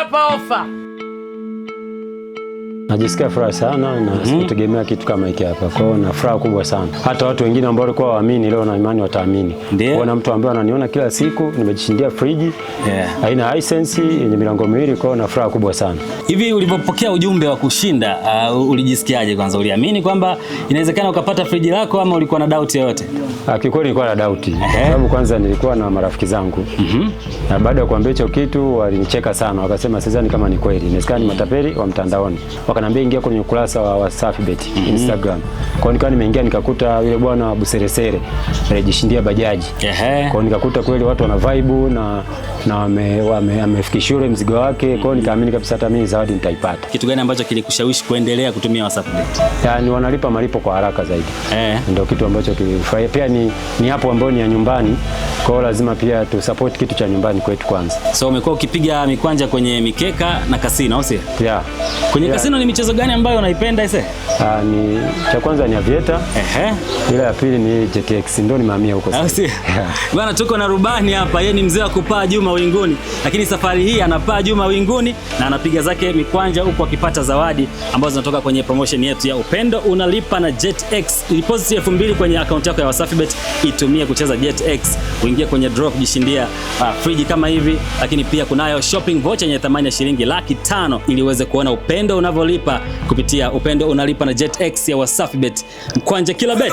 hapa ofa. Najisikia furaha sana na sikutegemea kitu kama hiki hapa. Kwa hiyo na furaha kubwa sana. Hata watu wengine ambao walikuwa waamini leo na imani wataamini. Kuna mtu ambaye ananiona kila siku nimejishindia friji. Haina Hisense yenye milango miwili, kwa hiyo na furaha kubwa sana. Hivi ulipopokea ujumbe wa kushinda, ulijisikiaje kwanza? Uliamini kwamba inawezekana ukapata friji lako ama ulikuwa na doubt yoyote? Kikweli nilikuwa na doubt. Sababu kwanza nilikuwa na marafiki zangu. Na baada ya kuambia hicho kitu walinicheka sana. Wakasema sidhani kama ni kweli. Inawezekana ni matapeli wa mtandaoni. Wakaniambia ingia kwenye ukurasa wa WasafiBet Instagram. Kwa hiyo nikawa nimeingia nikakuta yule bwana wa Buseresere alijishindia bajaji. Kwa hiyo nikakuta kweli watu wana vibe na wamefikisha ule mzigo wake. Kwa hiyo nikaamini kabisa hata mimi zawadi nitaipata. Kitu gani ambacho kilikushawishi kuendelea kutumia WasafiBet? Yaani wanalipa malipo kwa haraka zaidi. Ndio kitu ambacho kilifurahisha. Pia ni hapo ambapo ni ya nyumbani. Kwa hiyo lazima pia tu support kitu cha nyumbani kwetu kwanza. So umekuwa ukipiga mikwanja kwenye mikeka na kasino, au sio? Kwenye kasino ni michezo gani ambayo unaipenda ise? Ni cha kwanza ni Aviator. Ile ya pili ni JetX, ndio nimehamia huko sasa. Bwana tuko na rubani hapa, yeye ni mzee wa kupaa juu mawinguni, lakini safari hii anapaa juu mawinguni na anapiga zake mikwanja huko akipata zawadi ambazo zinatoka kwenye promotion yetu ya Upendo Unalipa na JetX. Deposit 2000 kwenye account yako ya WasafiBet, itumie kucheza JetX, uingie kwenye draw kujishindia friji kama hivi, lakini pia kunayo shopping voucher yenye thamani ya shilingi 500,000 ili uweze kuona upendo unavyolipa kupitia Upendo Unalipa na JetX ya WasafiBet. Mkwanja kila bet.